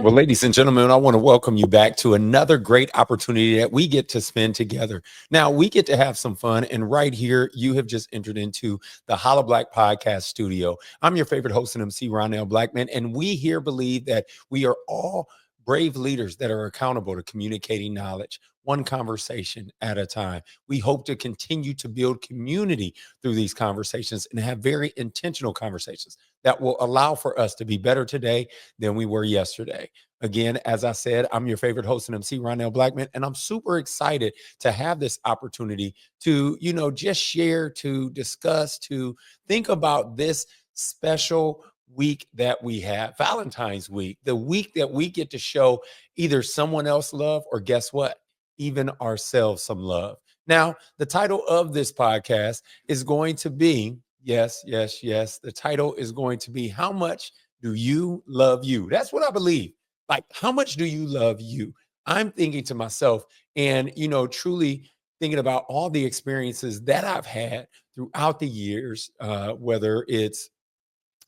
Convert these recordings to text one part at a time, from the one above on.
Well, ladies and gentlemen, I want to welcome you back to another great opportunity that we get to spend together. Now, we get to have some fun, and right here, you have just entered into the Holla Black Podcast Studio. I'm your favorite host and MC, Ronnel Blackmon, and we here believe that we are all brave leaders that are accountable to communicating knowledge, one conversation at a time. We hope to continue to build community through these conversations and have very intentional conversations that will allow for us to be better today than we were yesterday. Again, as I said, I'm your favorite host and MC, Ronnel Blackmon, and I'm super excited to have this opportunity to, just share, to discuss, to think about this special week that we have, Valentine's week, the week that we get to show either someone else love or guess what? Even ourselves some love. Now, the title of this podcast is going to be, yes, the title is going to be, How Much Do You Love You? That's what I believe. Like, how much do you love you? I'm thinking to myself and, truly thinking about all the experiences that I've had throughout the years, whether it's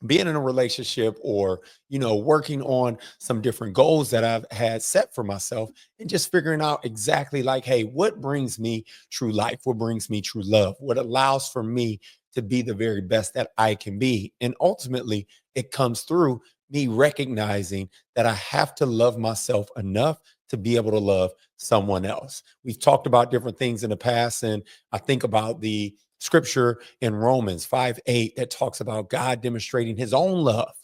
being in a relationship or, working on some different goals that I've had set for myself and just figuring out exactly like, hey, what brings me true life? What brings me true love? What allows for me to be the very best that I can be? And ultimately, it comes through me recognizing that I have to love myself enough to be able to love someone else. We've talked about different things in the past, and I think about the scripture in Romans 5:8 that talks about God demonstrating his own love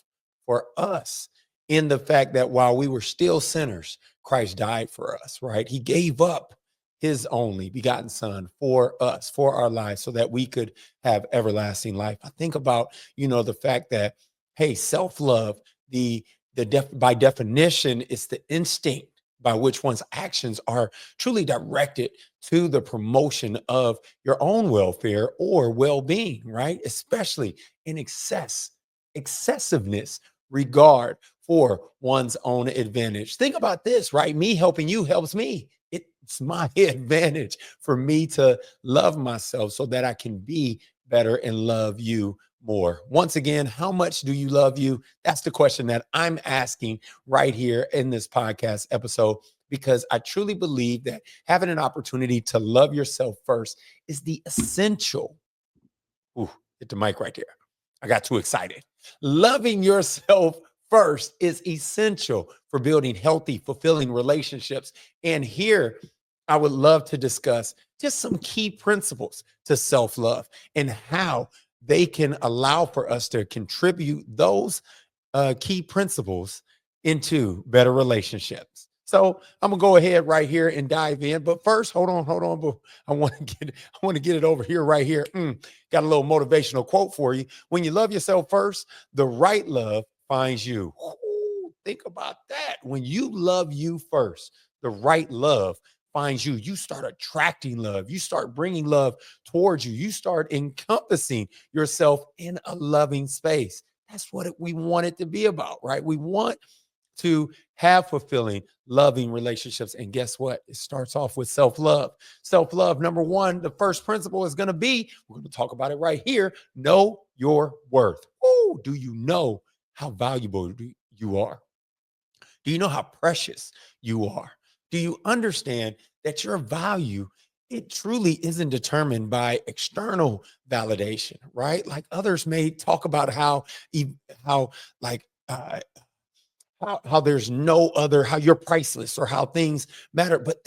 for us in the fact that while we were still sinners, Christ died for us, right? He gave up his only begotten son for us, for our lives, so that we could have everlasting life. I think about, the fact that, hey, self-love, by definition, it's the instinct by which one's actions are truly directed to the promotion of your own welfare or well-being, right? Especially in excessiveness, regard for one's own advantage. Think about this, right? Me helping you helps me. It's my advantage for me to love myself so that I can be better and love you more. Once again, how much do you love you? That's the question that I'm asking right here in this podcast episode, because I truly believe that having an opportunity to love yourself first is the essential. Ooh, hit the mic right there. I got too excited. Loving yourself first is essential for building healthy, fulfilling relationships. And here, I would love to discuss just some key principles to self-love and how they can allow for us to contribute those key principles into better relationships. So I'm gonna go ahead right here and dive in. But first, hold on. But I want to get it over here, right here. Got a little motivational quote for you. When you love yourself first, the right love finds you. Ooh, think about that. When you love you first, the right love finds you. You start attracting love. You start bringing love towards you. You start encompassing yourself in a loving space. That's what we want it to be about, right? We want to have fulfilling, loving relationships. And guess what? It starts off with self-love. Self-love, number one, the first principle is going to be, we're going to talk about it right here, know your worth. Oh, do you know how valuable you are? Do you know how precious you are? Do you understand that your value, it truly isn't determined by external validation, right? Like others may talk about how like how there's no other, how you're priceless or how things matter, but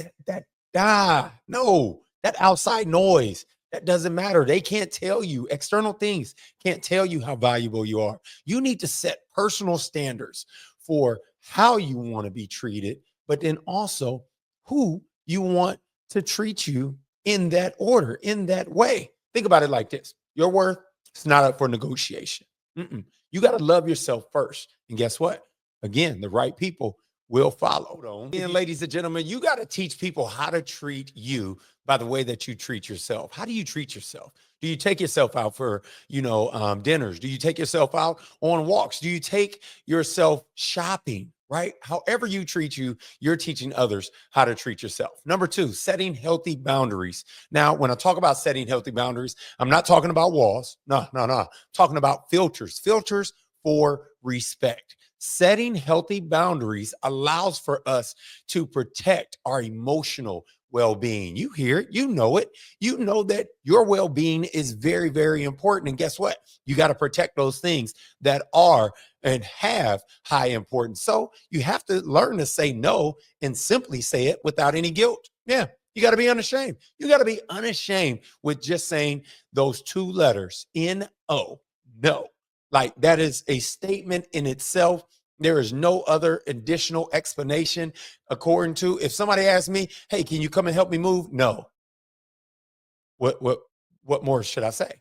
no, that outside noise, that doesn't matter. They can't tell you, external things can't tell you how valuable you are. You need to set personal standards for how you want to be treated, but then also who you want to treat you in that order, in that way. Think about it like this. Your worth is not up for negotiation. You got to love yourself first. And guess what? Again, the right people will follow. And ladies and gentlemen, you got to teach people how to treat you by the way that you treat yourself. How do you treat yourself? Do you take yourself out for, dinners? Do you take yourself out on walks? Do you take yourself shopping, right? However you treat you, you're teaching others how to treat yourself. Number two, setting healthy boundaries. Now, when I talk about setting healthy boundaries, I'm not talking about walls. No. I'm talking about filters for respect. Setting healthy boundaries allows for us to protect our emotional well-being. You hear it, you know it. You know that your well-being is very, very important. And guess what? You got to protect those things that are and have high importance. So you have to learn to say no and simply say it without any guilt. Yeah. You got to be unashamed. You got to be unashamed with just saying those two letters, N-O, no. Like that is a statement in itself. There is no other additional explanation according to if somebody asks me, hey, can you come and help me move? No. What more should I say?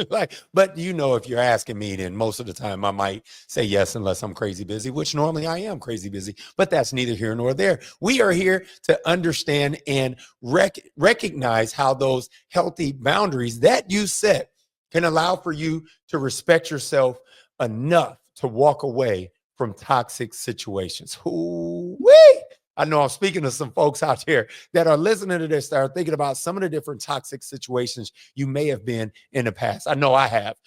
Like, but if you're asking me, then most of the time I might say yes, unless I'm crazy busy, which normally I am crazy busy, but that's neither here nor there. We are here to understand and recognize how those healthy boundaries that you set can allow for you to respect yourself enough to walk away from toxic situations. Ooh-wee. I know I'm speaking to some folks out there that are listening to this, that are thinking about some of the different toxic situations you may have been in the past. I know I have,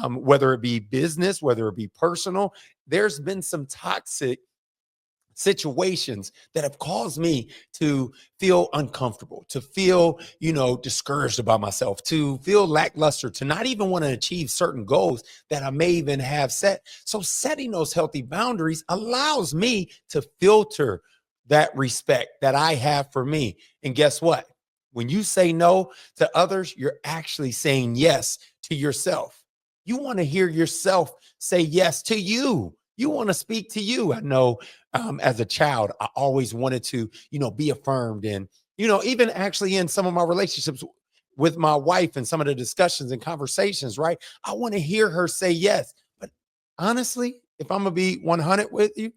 whether it be business, whether it be personal. There's been some toxic situations that have caused me to feel uncomfortable, to feel, discouraged about myself, to feel lackluster, to not even want to achieve certain goals that I may even have set. So setting those healthy boundaries allows me to filter that respect that I have for me. And guess what? When you say no to others, you're actually saying yes to yourself. You want to hear yourself say yes to you. You want to speak to you. I know as a child, I always wanted to, be affirmed. And, even actually in some of my relationships with my wife and some of the discussions and conversations, right? I want to hear her say yes. But honestly, if I'm going to be 100 with you,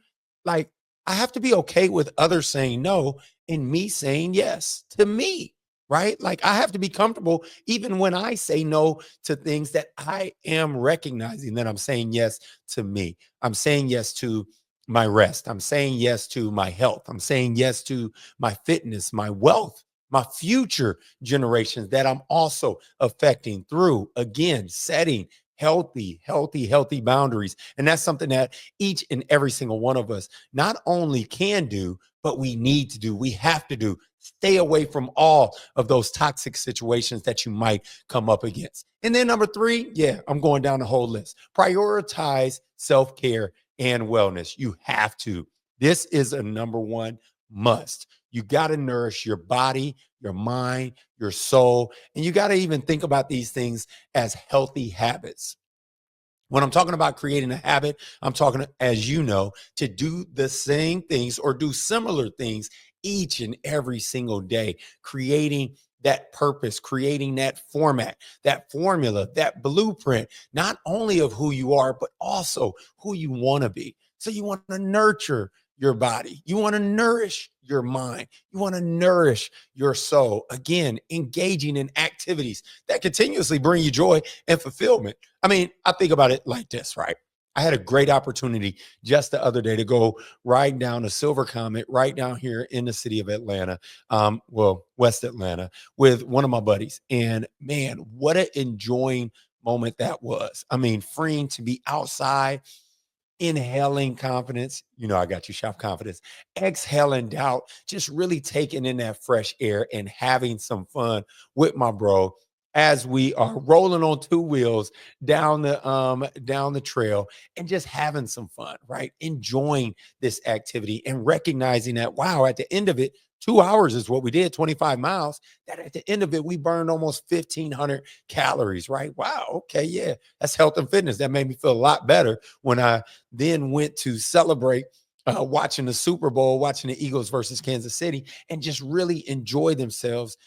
like I have to be okay with others saying no and me saying yes to me, right? Like I have to be comfortable even when I say no to things that I am recognizing that I'm saying yes to me. I'm saying yes to my rest. I'm saying yes to my health. I'm saying yes to my fitness, my wealth, my future generations that I'm also affecting through, again, setting healthy boundaries. And that's something that each and every single one of us not only can do, but we need to do. We have to do. Stay away from all of those toxic situations that you might come up against. And then number three, yeah, I'm going down the whole list. Prioritize self-care and wellness. You have to. This is a number one must. You got to nourish your body, your mind, your soul, and you got to even think about these things as healthy habits. When I'm talking about creating a habit, I'm talking, as you know, to do the same things or do similar things each and every single day, creating that purpose, creating that format, that formula, that blueprint, not only of who you are, but also who you want to be. So you want to nurture your body. You want to nourish your mind. You want to nourish your soul. Again, engaging in activities that continuously bring you joy and fulfillment. I mean, I think about it like this, right? I had a great opportunity just the other day to go ride down a Silver Comet right down here in the city of Atlanta, West Atlanta, with one of my buddies. And man, what an enjoying moment that was. I mean, freeing to be outside, inhaling confidence. I got you, shop confidence, exhaling doubt, just really taking in that fresh air and having some fun with my bro as we are rolling on two wheels down the trail and just having some fun, right? Enjoying this activity and recognizing that, wow, at the end of it, 2 hours is what we did, 25 miles, that at the end of it, we burned almost 1,500 calories, right? Wow. Okay. Yeah. That's health and fitness. That made me feel a lot better when I then went to celebrate watching the Super Bowl, watching the Eagles versus Kansas City, and just really enjoy themselves.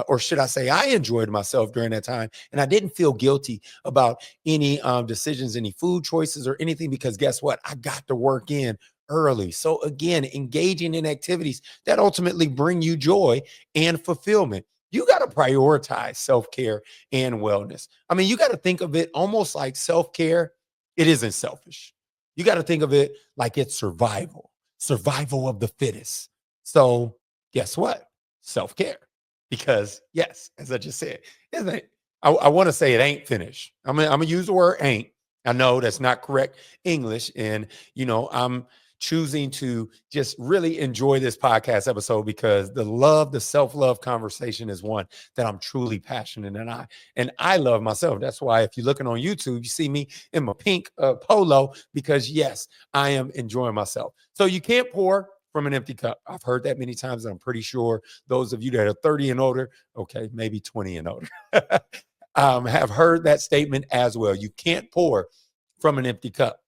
Or should I say, I enjoyed myself during that time. And I didn't feel guilty about any decisions, any food choices, or anything, because guess what? I got to work in early. So again, engaging in activities that ultimately bring you joy and fulfillment. You got to prioritize self-care and wellness. I mean, you got to think of it almost like self-care. It isn't selfish. You got to think of it like it's survival of the fittest. So guess what? Self-care. Because yes, as I just said, isn't it? I want to say it ain't finished. I'm gonna use the word ain't. I know that's not correct English. And, I'm choosing to just really enjoy this podcast episode because the self-love conversation is one that I'm truly passionate and I love myself. That's why if you're looking on YouTube, you see me in my pink polo because yes, I am enjoying myself. So you can't pour from an empty cup. I've heard that many times, and I'm pretty sure those of you that are 30 and older, okay, maybe 20 and older, have heard that statement as well. You can't pour from an empty cup.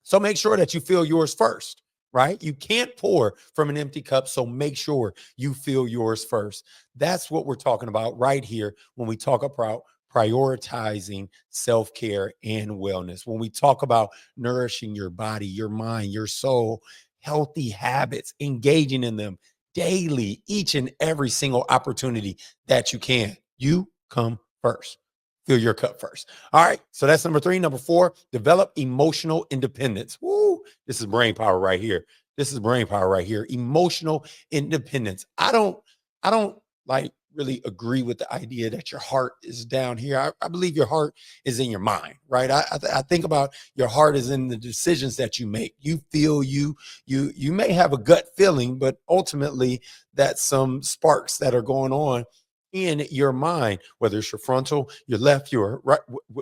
So make sure that you fill yours first, right? You can't pour from an empty cup. So make sure you fill yours first. That's what we're talking about right here when we talk about prioritizing self care and wellness. When we talk about nourishing your body, your mind, your soul, healthy habits, engaging in them daily, each and every single opportunity that you can, you come first. Fill your cup first. All right. So that's number 3. Number 4, develop emotional independence. Woo, this is brain power right here. This is brain power right here. Emotional independence. I don't like really agree with the idea that your heart is down here. I believe your heart is in your mind, right? I think about your heart is in the decisions that you make. You feel you may have a gut feeling, but ultimately that's some sparks that are going on in your mind, whether it's your frontal, your left, your right,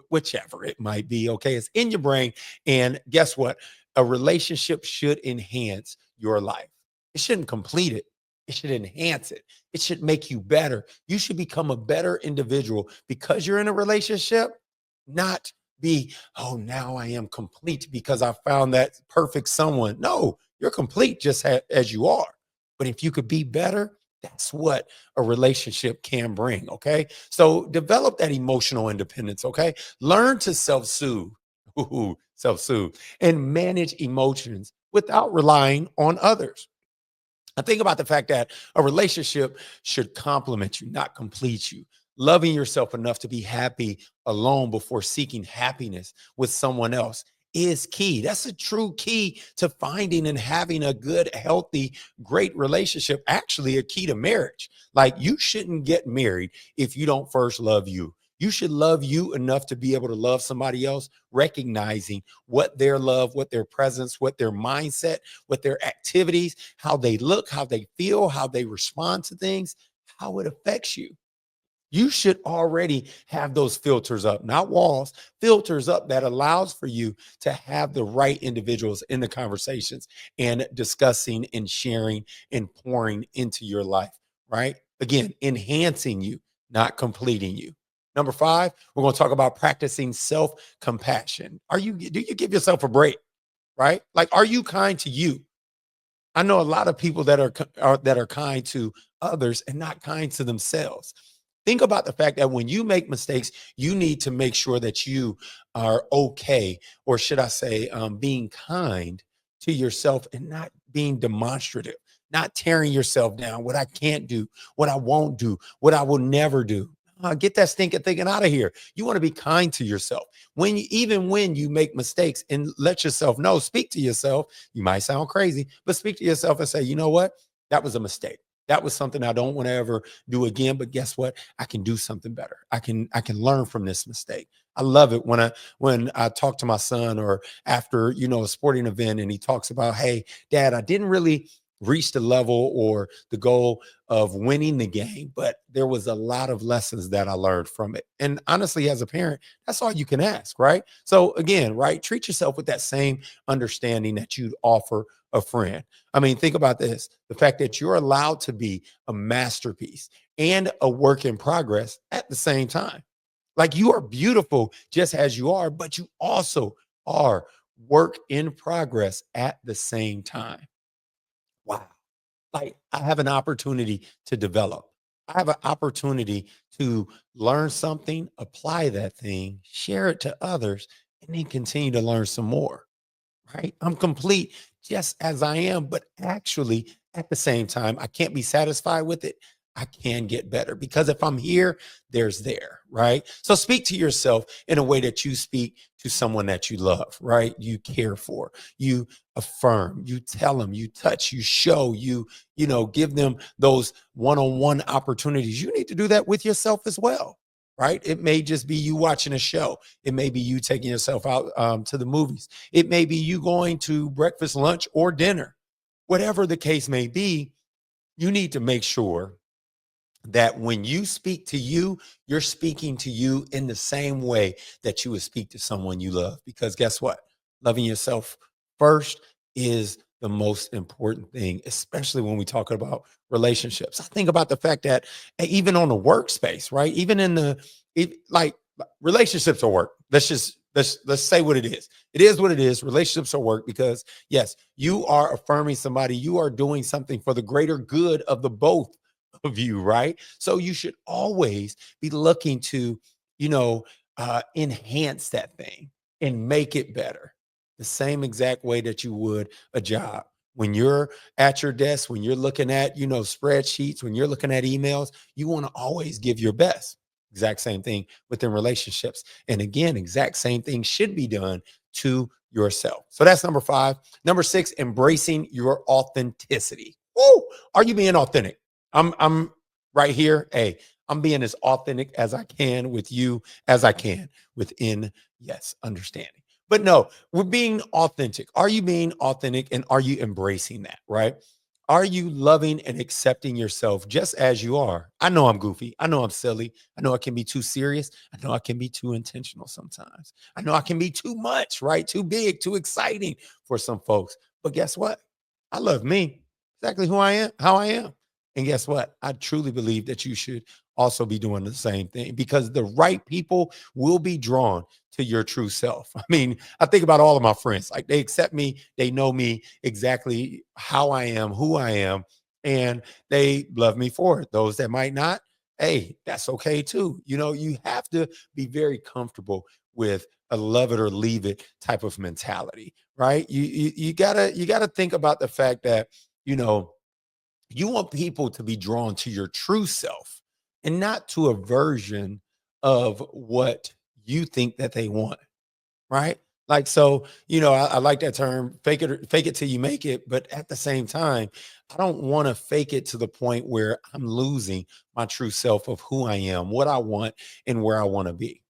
whichever it might be. Okay. It's in your brain. And guess what? A relationship should enhance your life. It shouldn't complete it. It should enhance it. It should make you better. You should become a better individual because you're in a relationship, not be, oh, now I am complete because I found that perfect someone. No, you're complete just as you are. But if you could be better, that's what a relationship can bring. Okay. So develop that emotional independence. Okay. Learn to self-soothe, self-soothe, and manage emotions without relying on others. I think about the fact that a relationship should complement you, not complete you. Loving yourself enough to be happy alone before seeking happiness with someone else is key. That's a true key to finding and having a good, healthy, great relationship. Actually, a key to marriage. Like you shouldn't get married if you don't first love you. You should love you enough to be able to love somebody else, recognizing what their love, what their presence, what their mindset, what their activities, how they look, how they feel, how they respond to things, how it affects you. You should already have those filters up, not walls, filters up that allows for you to have the right individuals in the conversations and discussing and sharing and pouring into your life, right? Again, enhancing you, not completing you. Number 5, we're going to talk about practicing self-compassion. Do you give yourself a break, right? Like, are you kind to you? I know a lot of people that are kind to others and not kind to themselves. Think about the fact that when you make mistakes, you need to make sure that you are okay, or should I say, being kind to yourself and not being demonstrative, not tearing yourself down. What I can't do, what I won't do, what I will never do. Get that stinking thinking out of here. You want to be kind to yourself even when you make mistakes, and let yourself know. Speak to yourself. You might sound crazy, but speak to yourself and say, you know what? That was a mistake. That was something I don't want to ever do again. But guess what? I can do something better. I can learn from this mistake. I love it when I talk to my son, or after a sporting event, and he talks about, hey, Dad, I didn't really reach the level or the goal of winning the game, but there was a lot of lessons that I learned from it. And honestly, as a parent, that's all you can ask, right? So again, right, treat yourself with that same understanding that you'd offer a friend. I mean, think about this: the fact that you're allowed to be a masterpiece and a work in progress at the same time. Like, you are beautiful just as you are, but you also are work in progress at the same time. Wow. Like, I have an opportunity to develop. I have an opportunity to learn something, apply that thing, share it to others, and then continue to learn some more, right? I'm complete just as I am, but actually at the same time, I can't be satisfied with it. I can get better because if I'm here, there's there, right? So speak to yourself in a way that you speak to someone that you love, right? You care for, you affirm, you tell them, you touch, you show, give them those one-on-one opportunities. You need to do that with yourself as well. right? It may just be you watching a show. It may be you taking yourself out to the movies. It may be you going to breakfast, lunch, or dinner. Whatever the case may be, you need to make sure that when you speak to you, you're speaking to you in the same way that you would speak to someone you love. Because guess what? Loving yourself first is the most important thing, especially when we talk about relationships. I think about the fact that even on the workspace, right? Even in like relationships are work. Let's say what it is. It is what it is. Relationships are work because yes, you are affirming somebody. You are doing something for the greater good of the both of you, right? So you should always be looking to, you know, enhance that thing and make it better the same exact way that you would a job. When you're at your desk, when you're looking at, spreadsheets, when you're looking at emails, you want to always give your best. Exact same thing within relationships. And again, exact same thing should be done to yourself. So that's number 5. Number 6, embracing your authenticity. Oh, are you being authentic? I'm right here. Hey, I'm being as authentic as I can with you as I can within, yes, understanding. But no, we're being authentic. Are you being authentic and are you embracing that, right? Are you loving and accepting yourself just as you are? I know I'm goofy. I know I'm silly. I know I can be too serious. I know I can be too intentional sometimes. I know I can be too much, right? Too big, too exciting for some folks. But guess what? I love me exactly who I am, how I am. And guess what? I truly believe that you should also be doing the same thing because the right people will be drawn to your true self. I mean, I think about all of my friends, like they accept me, they know me exactly how I am, who I am, and they love me for it. Those that might not, hey, that's okay too. You have to be very comfortable with a love it or leave it type of mentality, right? You gotta think about the fact that, you know, you want people to be drawn to your true self and not to a version of what you think that they want, right? Like, so, I like that term, fake it till you make it. But at the same time, I don't want to fake it to the point where I'm losing my true self of who I am, what I want, and where I want to be.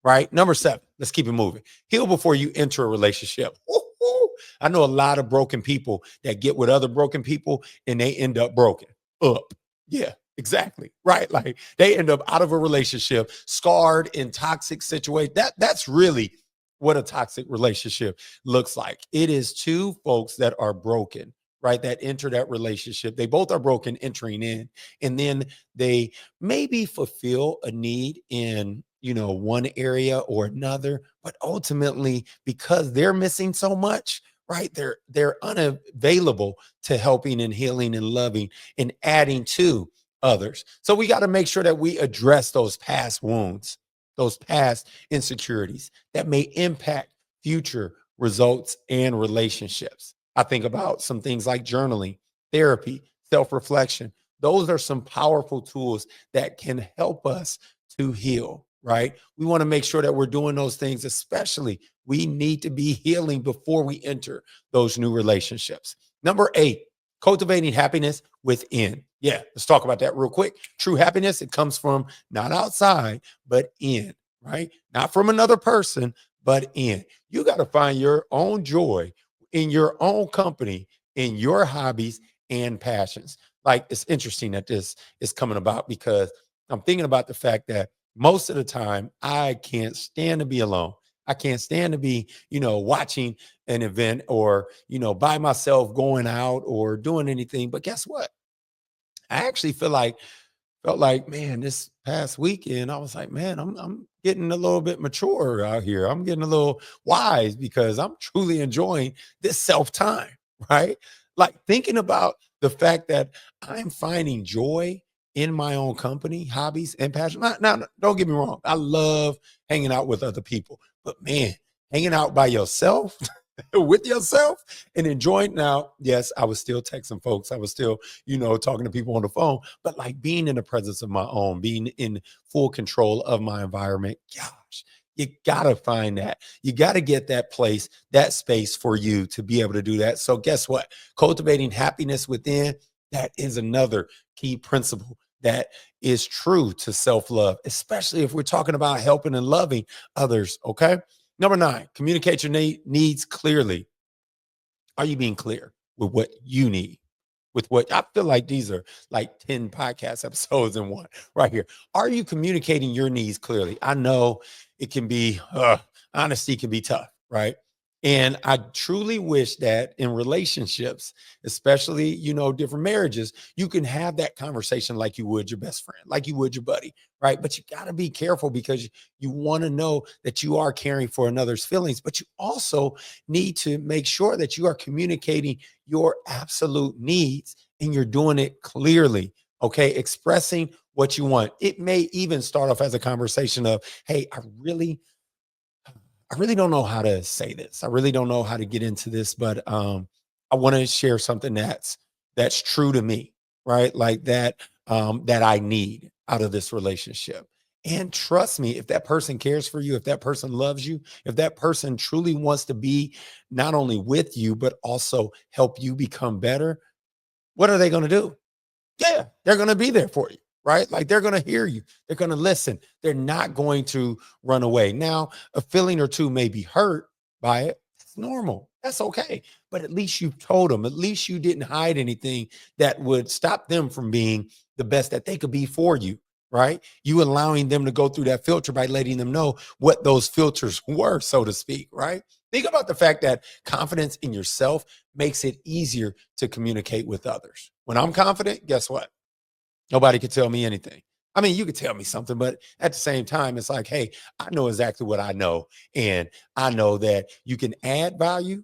Right. Number 7, let's keep it moving. Heal before you enter a relationship. Woo-hoo. I know a lot of broken people that get with other broken people and they end up broken up. Yeah, exactly. Right. Like they end up out of a relationship, scarred in toxic situation. That's really what a toxic relationship looks like. It is two folks that are broken, right? That enter that relationship. They both are broken entering in, and then they maybe fulfill a need in, one area or another, but ultimately because they're missing so much, right? They're unavailable to helping and healing and loving and adding to others. So we got to make sure that we address those past wounds, those past insecurities that may impact future results and relationships. I think about some things like journaling, therapy, self reflection. Those are some powerful tools that can help us to heal, right? We want to make sure that we're doing those things, especially we need to be healing before we enter those new relationships. Number 8, cultivating happiness within. Yeah, let's talk about that real quick. True happiness, it comes from not outside, but in, right? Not from another person, but in. You got to find your own joy in your own company, in your hobbies and passions. Like it's interesting that this is coming about because I'm thinking about the fact that most of the time I can't stand to be alone. I can't stand to be, watching an event or, by myself going out or doing anything. But guess what? I actually felt like, man, this past weekend, I was like, man, I'm getting a little bit mature out here. I'm getting a little wise because I'm truly enjoying this self time, right? Like thinking about the fact that I'm finding joy in my own company, hobbies, and passion. Now, don't get me wrong. I love hanging out with other people, but man, hanging out by yourself with yourself and enjoying. Now, yes, I was still texting folks. I was still, talking to people on the phone, but like being in the presence of my own, being in full control of my environment. Gosh, you got to find that. You got to get that place, that space for you to be able to do that. So guess what? Cultivating happiness within, that is another key principle that is true to self-love, especially if we're talking about helping and loving others. Okay. Number 9, communicate your needs clearly. Are you being clear with what you need? With what I feel like these are like 10 podcast episodes in one right here. Are you communicating your needs clearly? I know it can be, honesty can be tough, right? And I truly wish that in relationships, especially, different marriages, you can have that conversation like you would your best friend, like you would your buddy, right? But you got to be careful because you want to know that you are caring for another's feelings, but you also need to make sure that you are communicating your absolute needs and you're doing it clearly. Okay. Expressing what you want. It may even start off as a conversation of, hey, I really don't know how to say this. I really don't know how to get into this, but I want to share something that's true to me, right? Like that I need out of this relationship. And trust me, if that person cares for you, if that person loves you, if that person truly wants to be not only with you, but also help you become better, what are they going to do? Yeah, they're going to be there for you, right? Like they're going to hear you. They're going to listen. They're not going to run away. Now, a feeling or two may be hurt by it. That's normal. That's okay. But at least you told them. At least you didn't hide anything that would stop them from being the best that they could be for you, right? You allowing them to go through that filter by letting them know what those filters were, so to speak, right? Think about the fact that confidence in yourself makes it easier to communicate with others. When I'm confident, guess what? Nobody could tell me anything. I mean, you could tell me something, but at the same time, it's like, hey, I know exactly what I know. And I know that you can add value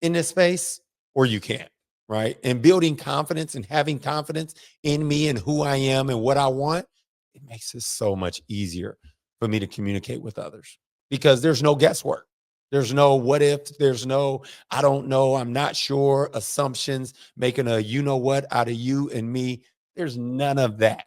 in this space or you can't, right? And building confidence and having confidence in me and who I am and what I want, it makes it so much easier for me to communicate with others because there's no guesswork. There's no what if, there's no I don't know, I'm not sure, assumptions, making a you know what out of you and me. There's none of that.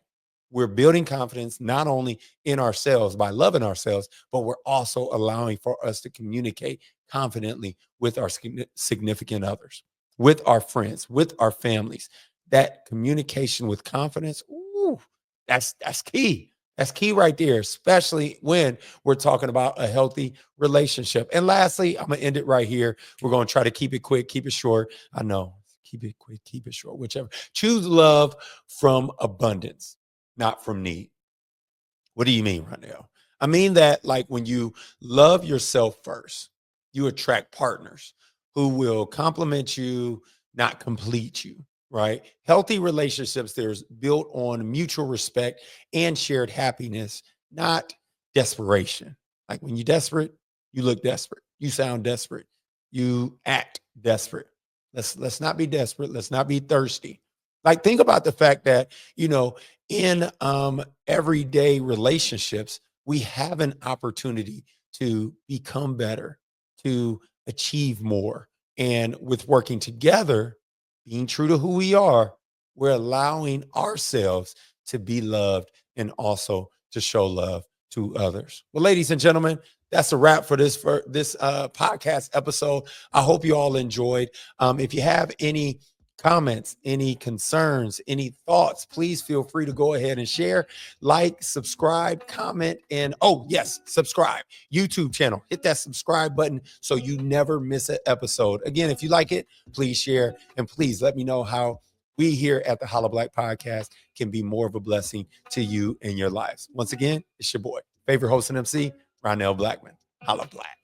We're building confidence not only in ourselves by loving ourselves, but we're also allowing for us to communicate confidently with our significant others, with our friends, with our families. That communication with confidence, ooh, that's key. That's key right there, especially when we're talking about a healthy relationship. And lastly, I'm gonna end it right here. We're gonna try to keep it quick, keep it short. I know, keep it quick, keep it short, whichever. Choose love from abundance, not from need. What do you mean, Ronnel? I mean that like when you love yourself first, you attract partners who will complement you, not complete you, right? Healthy relationships, there's built on mutual respect and shared happiness, not desperation. Like when you're desperate, you look desperate, you sound desperate, you act desperate. Let's not be desperate. Let's not be thirsty. Like think about the fact that, in everyday relationships, we have an opportunity to become better, to achieve more. And with working together, being true to who we are, we're allowing ourselves to be loved and also to show love to others. Well, ladies and gentlemen, that's a wrap for this podcast episode. I hope you all enjoyed. If you have any comments, any concerns, any thoughts, please feel free to go ahead and share, like, subscribe, comment, and oh, yes, subscribe. YouTube channel. Hit that subscribe button so you never miss an episode. Again, if you like it, please share and please let me know how we here at the Hollow Black Podcast can be more of a blessing to you and your lives. Once again, it's your boy, favorite host and MC, Ronnel Blackmon. Hollow Black.